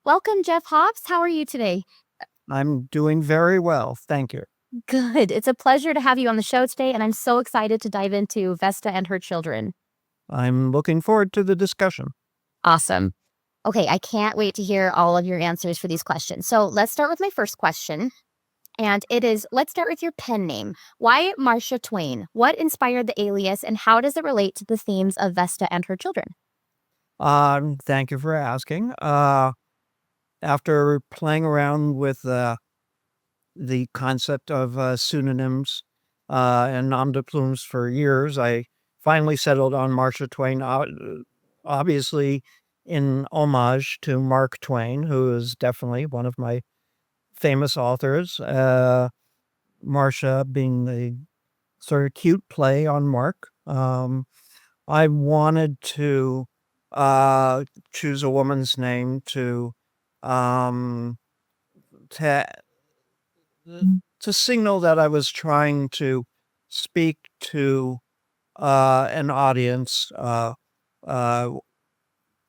Welcome, Jeff Hobbs. How are you today? I'm doing very well, thank you. Good. It's a pleasure to have you on the show today, and I'm so excited to dive into Vesta and Her Children. I'm looking forward to the discussion. Awesome. Okay, I can't wait to hear all of your answers for these questions. So let's start with my first question. And it is, let's start with your pen name. Why Marcia Twain? What inspired the alias, and how does it relate to the themes of Vesta and Her Children? Thank you for asking. After playing around with the concept of pseudonyms and nom de plumes for years, I finally settled on Marcia Twain, obviously in homage to Mark Twain, who is definitely one of my famous authors. Marcia being the sort of cute play on Mark. I wanted to choose a woman's name um, to to signal that I was trying to speak to an audience uh,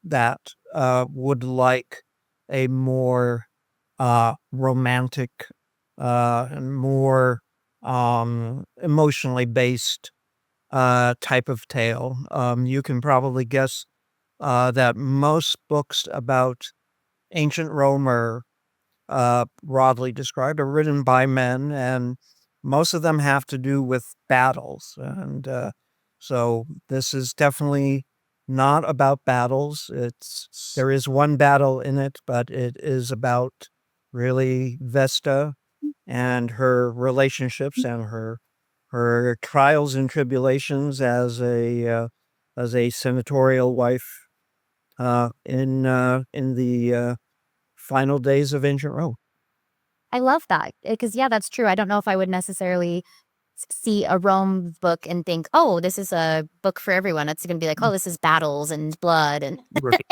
that would like a more romantic and more emotionally based type of tale. You can probably guess that most books about ancient Rome are broadly described, are written by men, and most of them have to do with battles. And so this is definitely not about battles. There is one battle in it, but it is about really Vesta and her relationships and her trials and tribulations as a senatorial wife in the final days of ancient Rome. I love that because, yeah, that's true. I don't know if I would necessarily see a Rome book and think, oh, this is a book for everyone. It's going to be like, oh, this is battles and blood. And Right.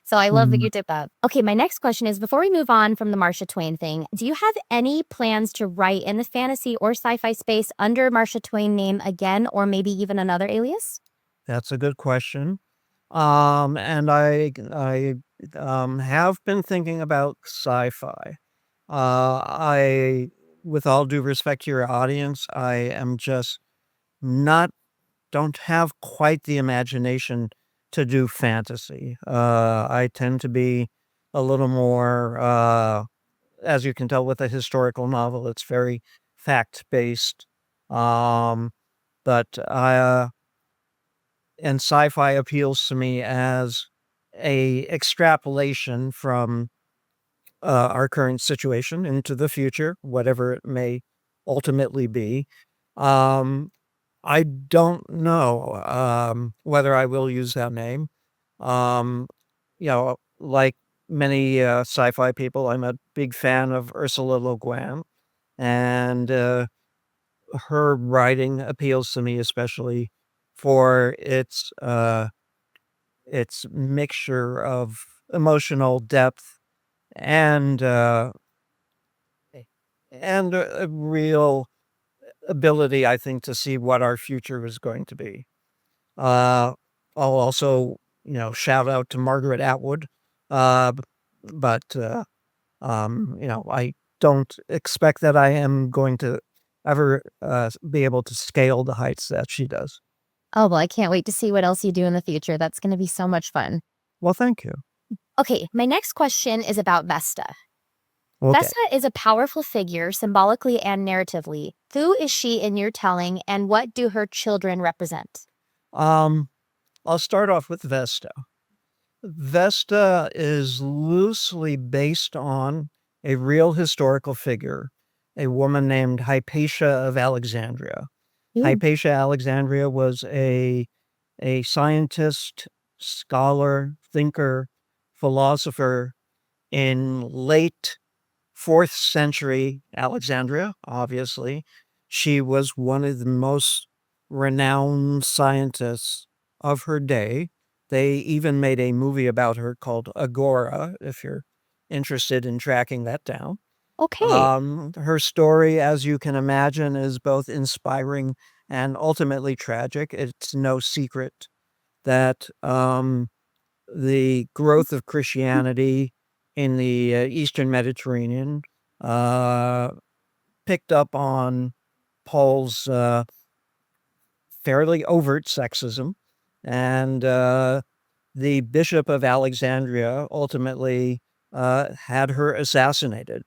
so I love that Mhm. you did that. Okay, my next question is, before we move on from the Marcia Twain thing, do you have any plans to write in the fantasy or sci-fi space under Marcia Twain name again, or maybe even another alias? That's a good question. And I have been thinking about sci-fi. I, with all due respect to your audience, I am just not don't have quite the imagination to do fantasy. I tend to be a little more, as you can tell with a historical novel, it's very fact based. Um, but and sci-fi appeals to me as a extrapolation from our current situation into the future, whatever it may ultimately be. Um, I don't know whether I will use that name. Um, like many sci-fi people, I'm a big fan of Ursula Le Guin, and her writing appeals to me, especially for its mixture of emotional depth and a real ability, I think, to see what our future is going to be. Uh, I'll also, shout out to Margaret Atwood, uh, b- but I don't expect that I am going to ever be able to scale the heights that she does. Oh, well, I can't wait to see what else you do in the future. That's going to be so much fun. Well, thank you. Okay, my next question is about Vesta. Okay. Vesta is a powerful figure symbolically and narratively. Who is she in your telling, and what do her children represent? Um, I'll start off with Vesta. Vesta is loosely based on a real historical figure, a woman named Hypatia of Alexandria. Ooh. Hypatia Alexandria was a scientist, scholar, thinker, philosopher in late 4th century Alexandria, obviously. She was one of the most renowned scientists of her day. They even made a movie about her called Agora, if you're interested in tracking that down. Okay. Her story, as you can imagine, is both inspiring and ultimately tragic. It's no secret that the growth of Christianity in the Eastern Mediterranean, picked up on Paul's fairly overt sexism, and the Bishop of Alexandria ultimately had her assassinated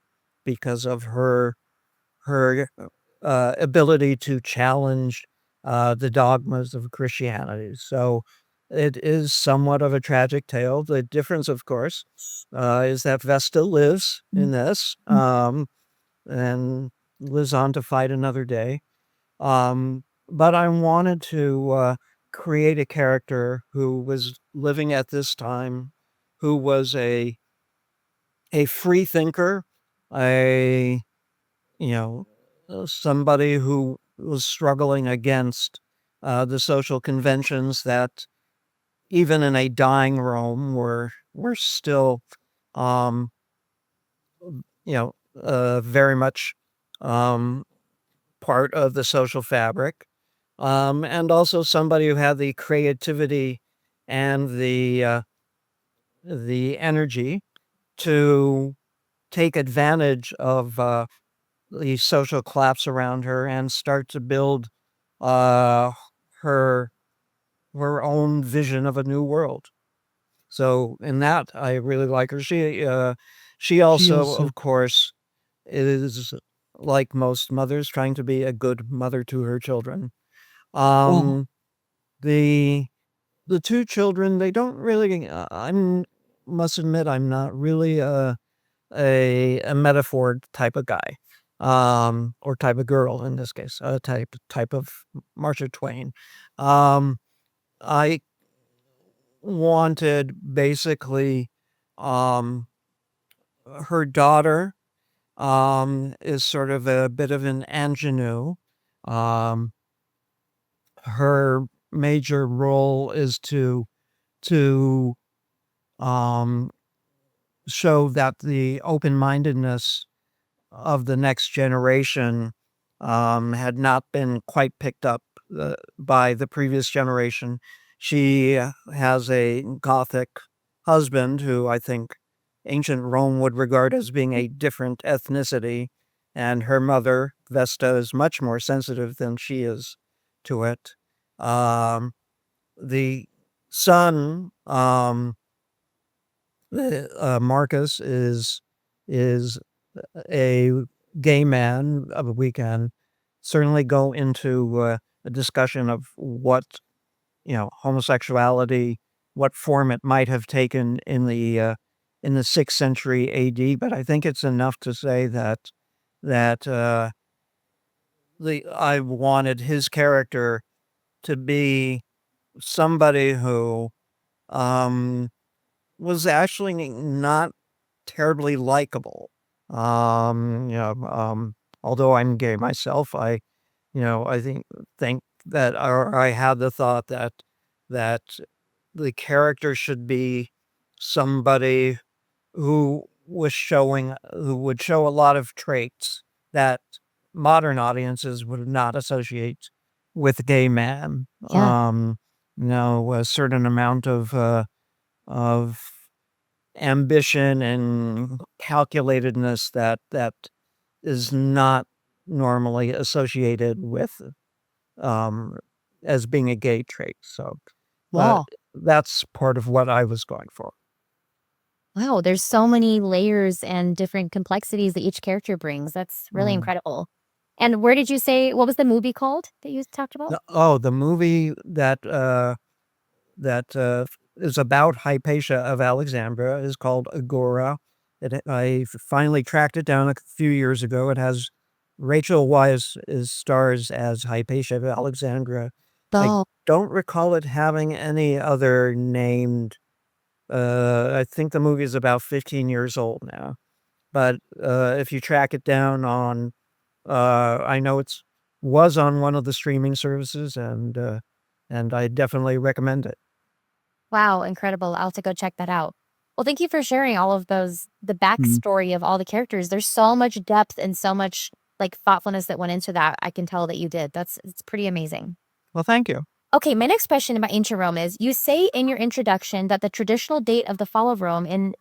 because of her ability to challenge the dogmas of Christianity. So it is somewhat of a tragic tale. The difference, of course, is that Vesta lives in this and lives on to fight another day. But I wanted to create a character who was living at this time, who was a free thinker, a somebody who was struggling against the social conventions that, even in a dying Rome, were still, um, very much part of the social fabric, and also somebody who had the creativity and the energy to take advantage of the social collapse around her and start to build uh, her her own vision of a new world. So in that, I really like her. She also, of course, is like most mothers trying to be a good mother to her children. Um, the the two children, they don't really. I must admit, I'm not really a metaphor type of guy, or type of girl in this case, type of Marcia Twain. Um, I wanted basically, um, her daughter, is sort of a bit of an ingenue. Um, her major role is to um, show that the open mindedness of the next generation had not been quite picked up by the previous generation. She has a Gothic husband who I think ancient Rome would regard as being a different ethnicity, and her mother, Vesta, is much more sensitive than she is to it. Um, the son, Marcus, is a gay man. We can certainly go into a discussion of what homosexuality, what form it might have taken in the 6th century A.D. But I think it's enough to say that the I wanted his character to be somebody who um, was actually not terribly likable. Um, you know, um, Although I'm gay myself, I think that, or I had the thought that the character should be somebody who would show a lot of traits that modern audiences would not associate with a gay man. Yeah. A certain amount of ambition and calculatedness that is not normally associated with um, as being a gay trait. So uh, Wow. that's part of what I was going for. Wow, there's so many layers and different complexities that each character brings. That's really Mm. incredible. And where did you say what was the movie called that you talked about? The movie that is about Hypatia of Alexandria is called Agora. I finally tracked it down a few years ago. It has Rachel Weisz is stars as Hypatia of Alexandria. I Oh, don't recall it having any other named. I think the movie is about 15 years old now. But if you track it down on, I know it's was on one of the streaming services, and I definitely recommend it. wow, incredible. I'll have to go check that out. Well, thank you for sharing all of those, the backstory of all the characters. There's so much depth and so much like thoughtfulness that went into that. I can tell that you did. It's pretty amazing. Well, thank you. Okay, my next question about ancient Rome is, you say in your introduction that the traditional date of the fall of Rome in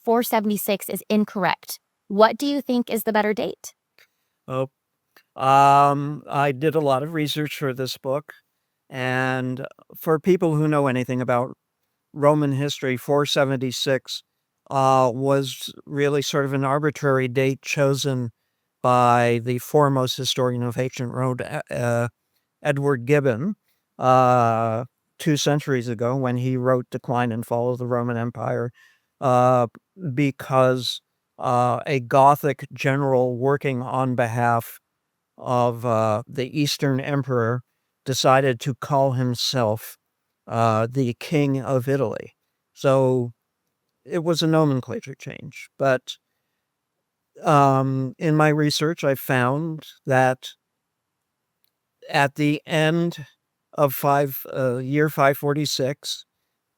476 is incorrect. What do you think is the better date? Oh, I did a lot of research for this book, and for people who know anything about Roman history, 476 was really sort of an arbitrary date chosen by the foremost historian of ancient Rome, Edward Gibbon, uh, 2 centuries ago when he wrote Decline and Fall of the Roman Empire, uh, because a Gothic general working on behalf of the Eastern Emperor decided to call himself the King of Italy. So it was a nomenclature change. But in my research, I found that at the end of year 546,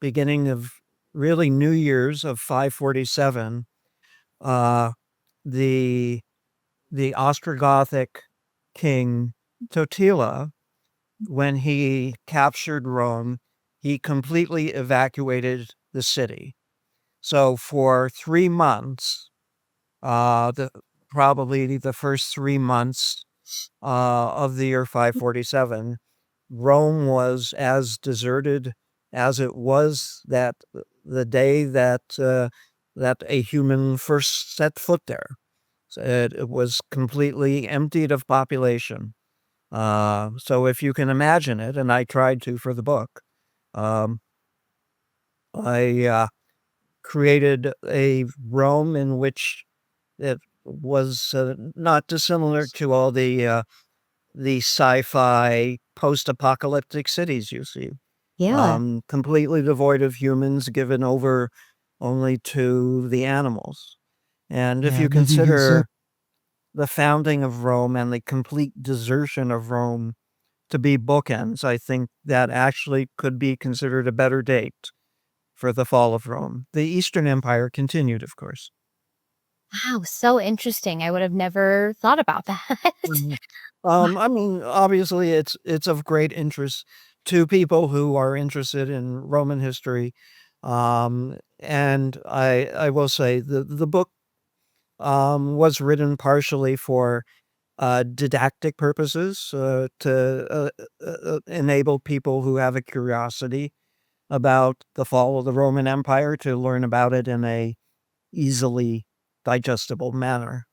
beginning of really New Year's of 547, uh, the the Ostrogothic king Totila, when he captured Rome, he completely evacuated the city. So for 3 months, the probably the first 3 months of the year 547, Rome was as deserted as it was that the day that a human first set foot there. So it was completely emptied of population. So if you can imagine it, and I tried to for the book, um, I created a Rome in which it was not dissimilar to all the sci-fi post-apocalyptic cities you see, Yeah. completely devoid of humans, given over only to the animals. And if you consider the founding of Rome and the complete desertion of Rome to be bookends, I think that actually could be considered a better date for the fall of Rome. The Eastern Empire continued, of course. Wow, so interesting. I would have never thought about that. Mhm. Wow. I mean, obviously, it's of great interest to people who are interested in Roman history, and I will say the book was written partially for didactic purposes, to enable people who have a curiosity about the fall of the Roman Empire to learn about it in a easily digestible manner.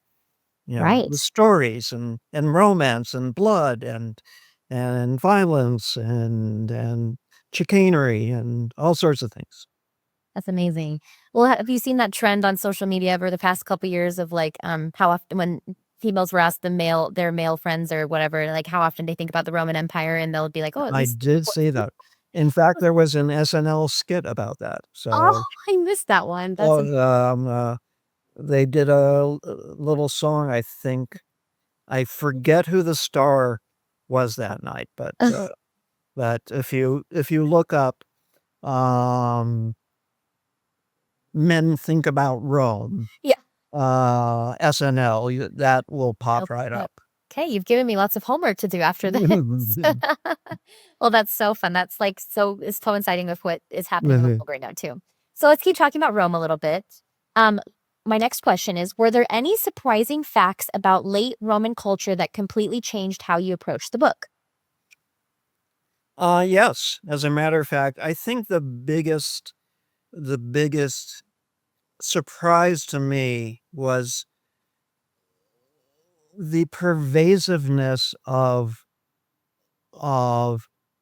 The Right. stories and romance and blood and violence and chicanery and all sorts of things. That's amazing. Well, have you seen that trend on social media over the past couple years of like how often when females were asked their male friends or whatever, like how often they think about the Roman Empire and they'll be like, "Oh, at I least did see that. In fact, there was an SNL skit about that. Oh, So, I missed that one. oh, they did a little song, I think. I forget who the star was that night, but if you look up, um, "Men Think About Rome," Yeah. SNL, that will It'll pop pop right up. up. Okay, you've given me lots of homework to do after this. Well, that's so fun. That's like so it's coinciding with what is happening in the world right now too. So let's keep talking about Rome a little bit. Um, my next question is, were there any surprising facts about late Roman culture that completely changed how you approached the book? Yes, as a matter of fact, I think the biggest surprise to me was the pervasiveness of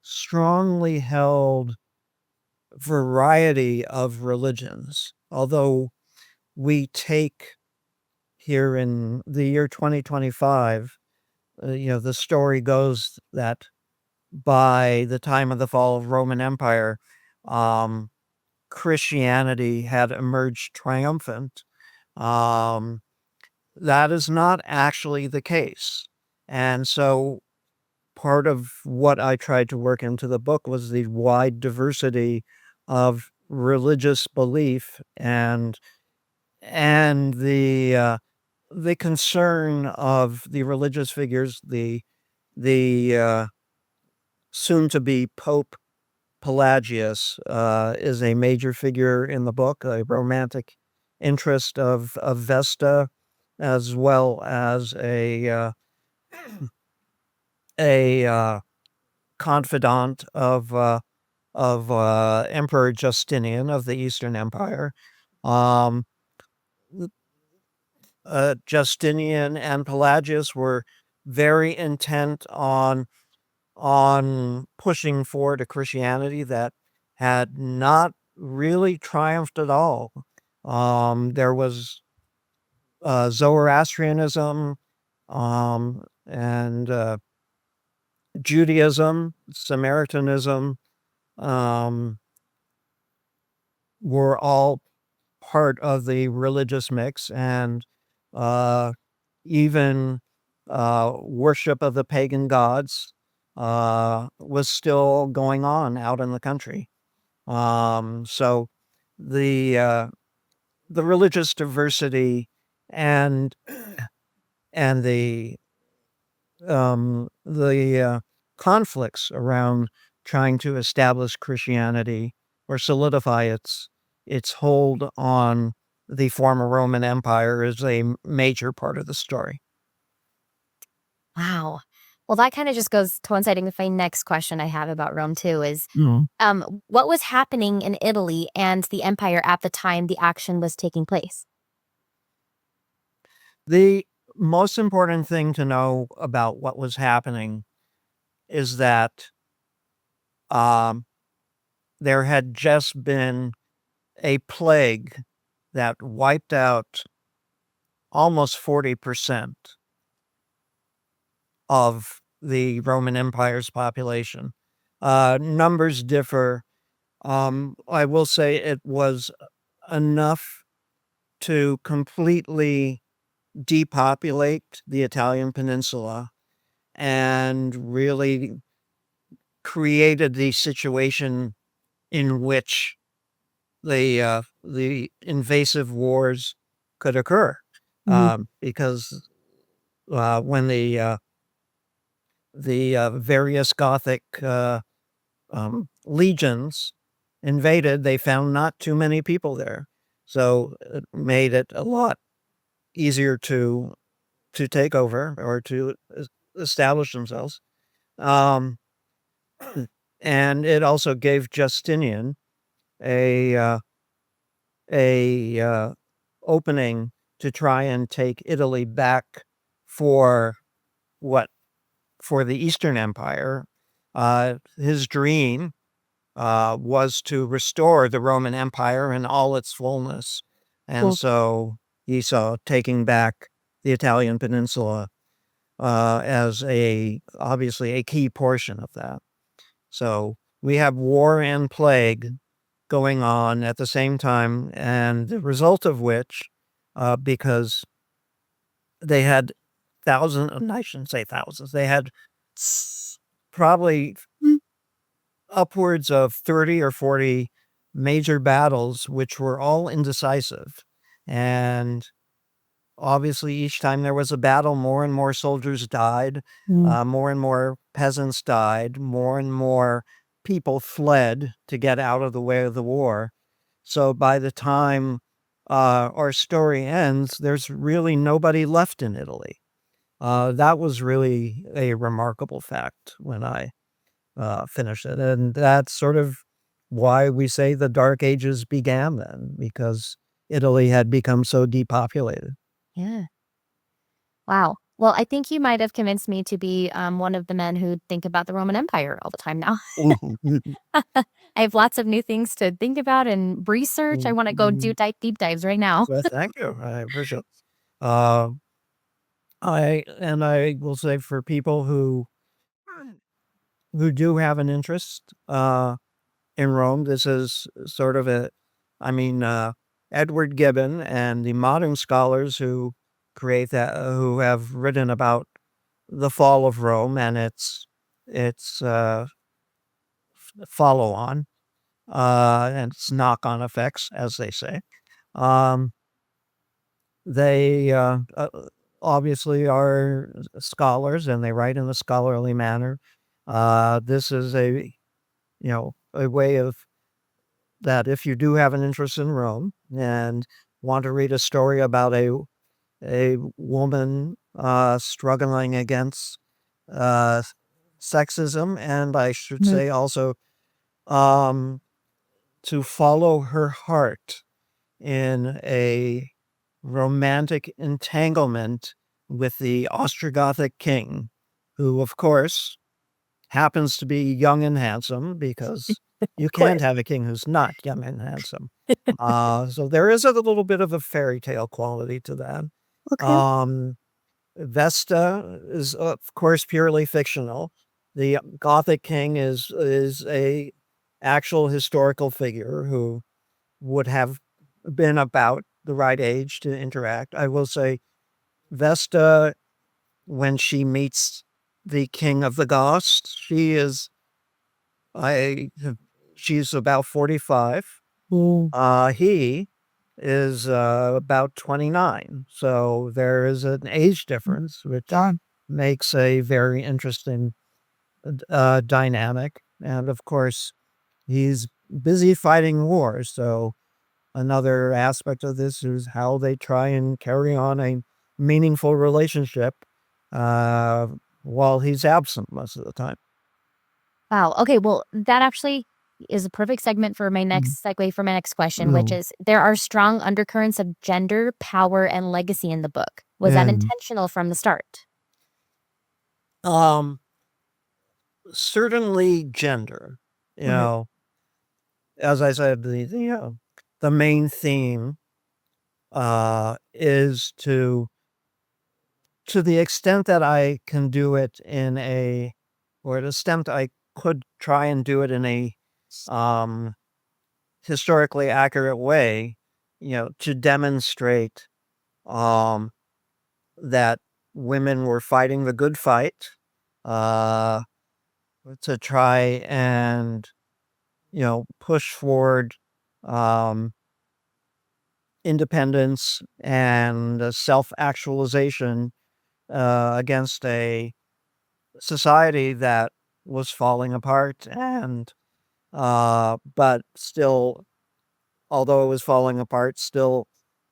strongly held variety of religions. Although we take here in the year 2025, the story goes that by the time of the fall of Roman Empire, um, Christianity had emerged triumphant. Um, that is not actually the case. And so part of what I tried to work into the book was the wide diversity of religious belief and the concern of the religious figures, the soon to be Pope Pelagius is a major figure in the book, a romantic interest of Vesta, as well as a confidant of Emperor Justinian of the Eastern Empire. Um, Justinian and Pelagius were very intent on pushing forward a Christianity that had not really triumphed at all. There was Zoroastrianism and Judaism, Samaritanism um, were all part of the religious mix, and uh, even worship of the pagan gods was still going on out in the country. So the the religious diversity and and the conflicts around trying to establish Christianity or solidify its hold on the former Roman Empire is a major part of the story. Wow. Well, that kind of just goes coinciding with my next question I have about Rome too is Mhm. what was happening in Italy and the empire at the time the action was taking place? The most important thing to know about what was happening is that um, there had just been a plague that wiped out almost 40% of the Roman Empire's population. Numbers differ. I will say it was enough to completely depopulate the Italian peninsula and really created the situation in which the invasive wars could occur. Mm. Because when the various Gothic legions invaded, they found not too many people there, so it made it a lot easier to take over or to establish themselves. Um, and it also gave Justinian a a opening to try and take Italy back for what for the Eastern Empire. His dream was to restore the Roman Empire in all its fullness, and Cool. so he saw taking back the Italian peninsula as a obviously a key portion of that. So we have war and plague going on at the same time, and the result of which, because they had thousands, I shouldn't say thousands, they had probably upwards of 30 or 40 major battles, which were all indecisive. And obviously, each time there was a battle, more and more soldiers died, Mm. more and more peasants died, more and more people fled to get out of the way of the war. So by the time our story ends, there's really nobody left in Italy. That was really a remarkable fact when I finished it. And that's sort of why we say the Dark Ages began then, because Italy had become so depopulated. Yeah. Wow. Well, I think you might have convinced me to be one of the men who think about the Roman Empire all the time now. I have lots of new things to think about and research. I want to go do deep dives right now. Well, thank you. I appreciate it. Uh, I will say for people who do have an interest in Rome, this is sort of I mean, Edward Gibbon and the modern scholars who create that, who have written about the fall of Rome and its follow on and its knock on effects, as they say. Um, they obviously are scholars and they write in a scholarly manner. This is a way of that if you do have an interest in Rome and want to read a story about a woman struggling against uh, sexism, and I should say also um, to follow her heart in a romantic entanglement with the Ostrogothic king, who, of course, happens to be young and handsome because you can't have a king who's not young and handsome. So there is a little bit of a fairy tale quality to that. Um, Vesta is, of course, purely fictional. The Gothic king is a actual historical figure who would have been about the right age to interact. I will say Vesta, when she meets the king of the Goths, I she's about 45. He is about 29. So there is an age difference, which makes a very interesting dynamic. And of course, he's busy fighting wars. So another aspect of this is how they try and carry on a meaningful relationship uh, while he's absent most of the time. Wow. Okay. Well, that actually is a perfect segment for my next segue for my next question, which is there are strong undercurrents of gender, power, and legacy in the book. Was that intentional from the start? Um, certainly gender. You know, as I said, the main theme is to the extent that I can do it or the extent I could try and do it in a um, historically accurate way, to demonstrate um, that women were fighting the good fight, uh, to try and, push forward um, independence and self actualization against a society that was falling apart and but still, although it was falling apart, still,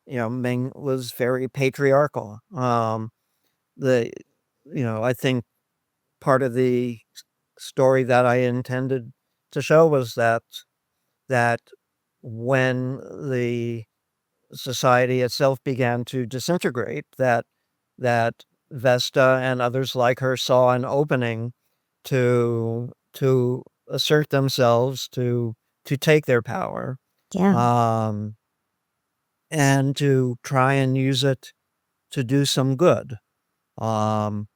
Ming was very patriarchal. The I think part of the story that I intended to show was that when the society itself began to disintegrate, that Vesta and others like her saw an opening to assert themselves, to take their power, um, and to try and use it to do some good. Um,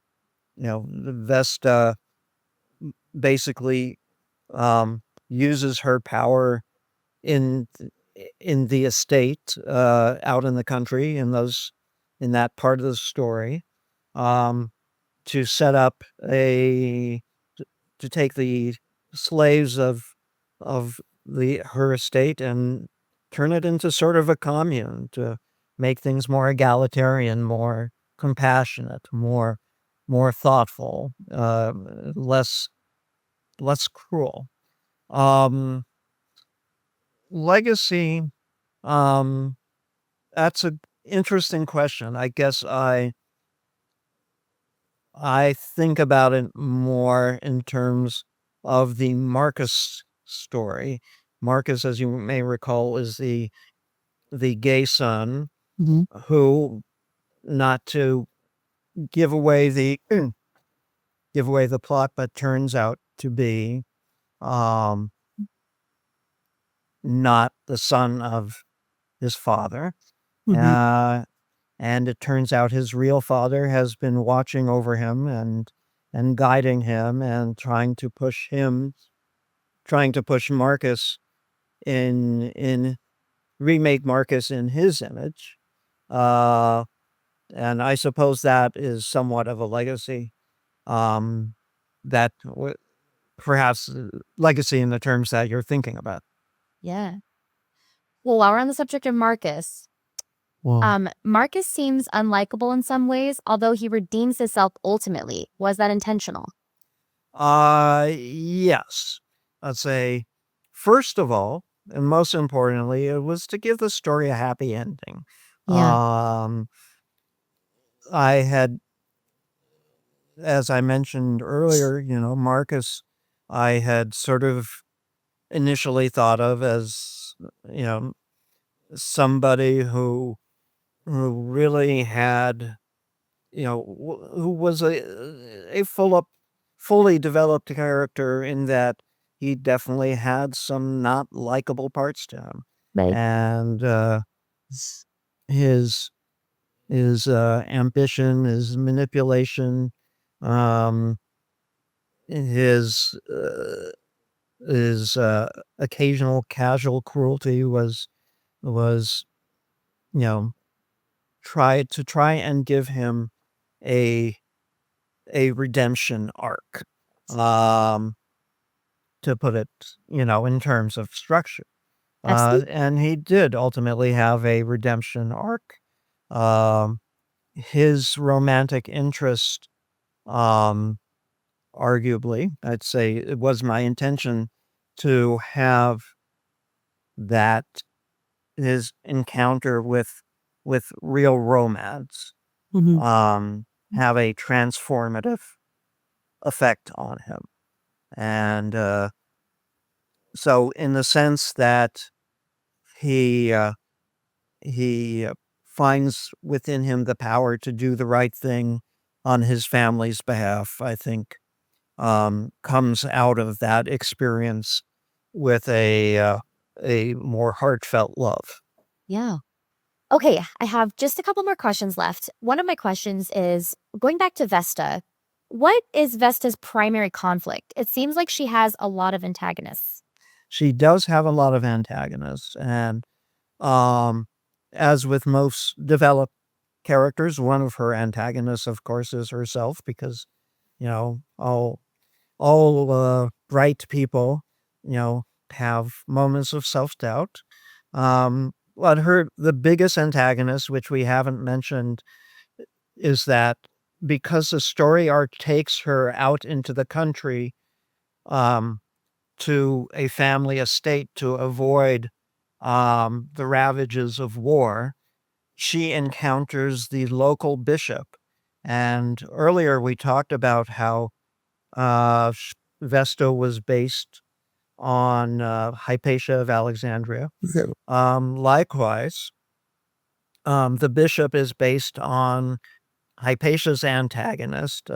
Vesta basically uses her power in in the estate out in the country in that part of the story um, to set up to take the slaves of the her estate and turn it into sort of a commune to make things more egalitarian, more compassionate, more thoughtful, less cruel. Um, Legacy, um, that's a interesting question. I guess I think about it more in terms of the Marcus story. Marcus, as you may recall, is the gay son who, not to give away the give away the plot, but turns out to be um, not the son of his father. Uh, and it turns out his real father has been watching over him and guiding him and trying to push Marcus in remake Marcus in his image. Uh, and I suppose that is somewhat of a legacy. Um, that perhaps legacy in the terms that you're thinking about. Yeah. Well, while we're on the subject of Marcus, Marcus seems unlikable in some ways, although he redeems himself ultimately. Was that intentional? Yes. I'd say, first of all, and most importantly, it was to give the story a happy ending. Yeah. Um, I had, as I mentioned earlier, Marcus, I had sort of initially thought of as, you know, somebody who really had, who was a fully developed character in that he definitely had some not likable parts to him, Right. and his ambition, his manipulation, um, his occasional casual cruelty was you know try and give him a redemption arc, um, to put it, in terms of structure. Absolutely. And he did ultimately have a redemption arc. Um, his romantic interest, um, arguably, I'd say it was my intention to have that his encounter with real romance, Mhm. um, have a transformative effect on him. And so, in the sense that he uh, he finds within him the power to do the right thing on his family's behalf, I think, comes out of that experience with a more heartfelt love. Yeah. Okay, I have just a couple more questions left. One of my questions is going back to Vesta. What is Vesta's primary conflict? It seems like she has a lot of antagonists. She does have a lot of antagonists, and um, as with most developed characters, one of her antagonists, of course, is herself, because all bright people, have moments of self doubt. But the biggest antagonist, which we haven't mentioned, is that because the story arc takes her out into the country, um, to a family estate to avoid the ravages of war, she encounters the local bishop. And earlier we talked about how Vesta was based on Hypatia of Alexandria. Okay. Likewise, the bishop is based on Hypatia's antagonist,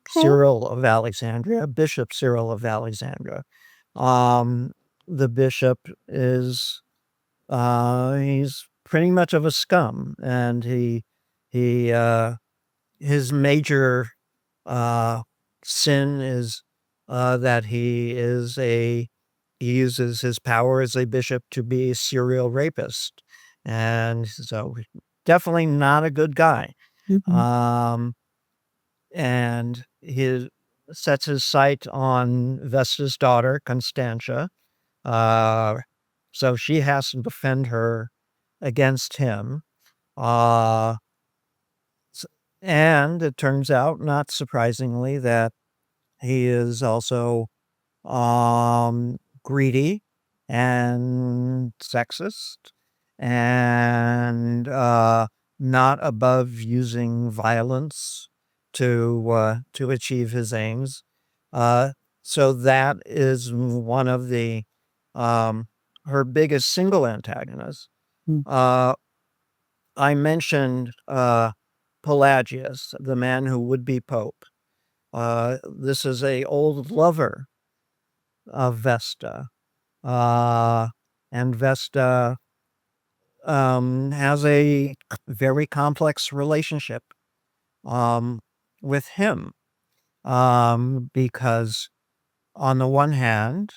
Cyril of Alexandria, Bishop Cyril of Alexandria. Um, the bishop is he's pretty much of a scum, and he his major uh, sin is that he uses his power as a bishop to be a serial rapist, and so definitely not a good guy. Mhm. Um, and he sets his sight on Vesta's daughter, Constantia. Uh, so she has to defend her against him. Uh, s- and it turns out, not surprisingly, that he is also greedy and sexist and not above using violence to achieve his aims. Uh, so that is one of the um, her biggest single antagonists. Mm. Uh, I mentioned Pelagius, the man who would be pope. This is a old lover of Vesta. Uh, and Vesta has a very complex relationship um, with him, because on the one hand,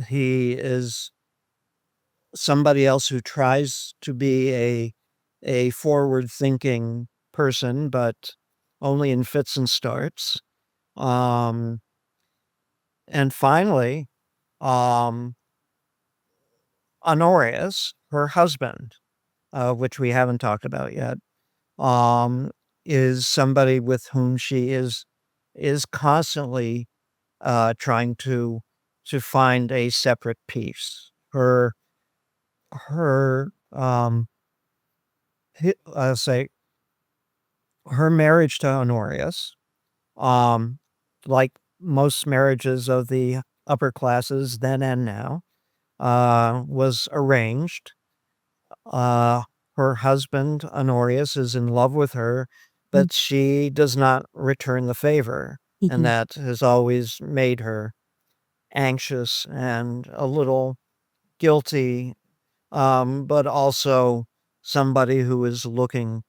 he is somebody else who tries to be a forward thinking person, but only in fits and starts. Um, and finally, um, Honorius, her husband, which we haven't talked about yet, um, is somebody with whom she is. is constantly trying to find a separate piece. Her I'll say her marriage to Honorius, um, like most marriages of the upper classes then and now, was arranged. Uh, Her husband, Honorius, is in love with her, but she does not return the favor. And that has always made her anxious and a little guilty, but also somebody who is looking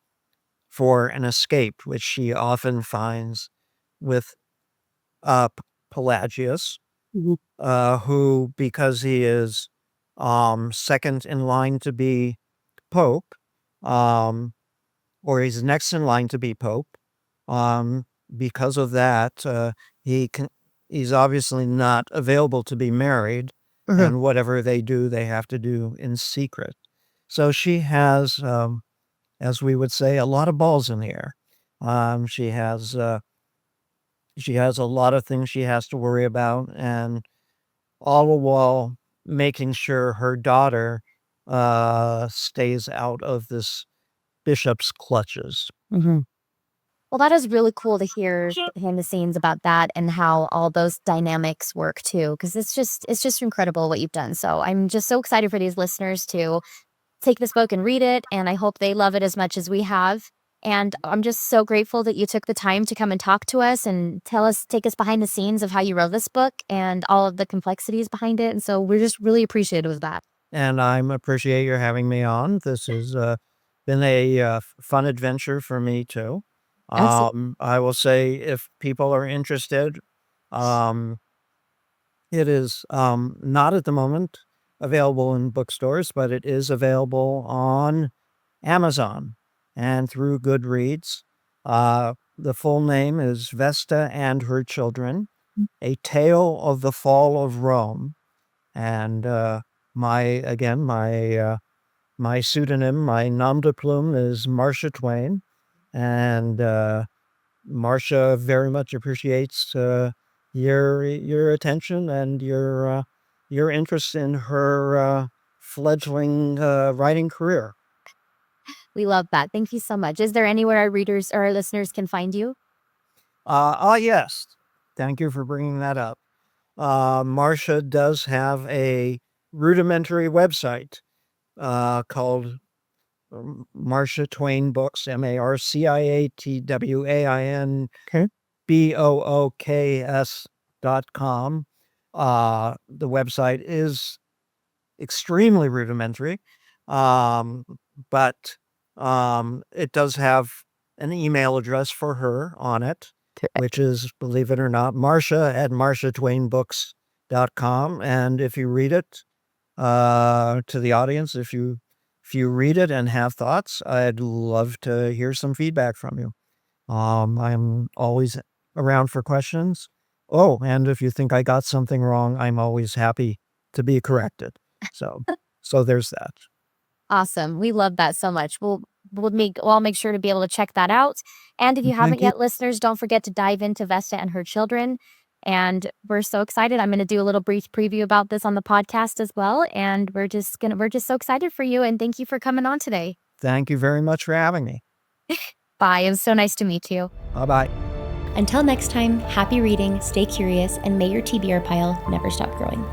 for an escape, which she often finds with Pelagius, who, because he is second in line to be pope, um, or he's next in line to be pope, um, because of that, he's obviously not available to be married, and whatever they do, they have to do in secret. So she has, as we would say, a lot of balls in the air. She has a lot of things she has to worry about, and all the while making sure her daughter stays out of this bishop's clutches. Well, that is really cool to hear behind the scenes about that and how all those dynamics work too, because it's just incredible what you've done. So I'm just so excited for these listeners to take this book and read it, and I hope they love it as much as we have. And I'm just so grateful that you took the time to come and talk to us and take us behind the scenes of how you wrote this book and all of the complexities behind it. And so we're just really appreciative of that. And I appreciate your having me on. This has been a fun adventure for me too. Absolutely. I will say, if people are interested, um, it is not at the moment available in bookstores, but it is available on Amazon and through Goodreads. The full name is Vesta and Her Children, A Tale of the Fall of Rome. And my pseudonym, my nom de plume is Marcia Twain. And Marcia very much appreciates your attention and your interest in her fledgling writing career. We love that. Thank you so much. Is there anywhere our readers or our listeners can find you? Yes. Thank you for bringing that up. Marcia does have a rudimentary website called Marcia Twain Books, MarciaTwainBooks.com. The website is extremely rudimentary, but it does have an email address for her on it, which is, believe it or not, Marcia@MarciaTwainBooks.com. And if you read it, to the audience, if you read it and have thoughts, I'd love to hear some feedback from you. I'm always around for questions. Oh, and if you think I got something wrong, I'm always happy to be corrected. So there's that. Awesome. We love that so much. I'll make sure to be able to check that out. And if you haven't yet, listeners, don't forget to dive into Vesta and Her Children. And we're so excited. I'm going to do a little brief preview about this on the podcast as well. And we're just so excited for you. And thank you for coming on today. Thank you very much for having me. Bye. It was so nice to meet you. Bye-bye. Until next time, happy reading, stay curious, and may your TBR pile never stop growing.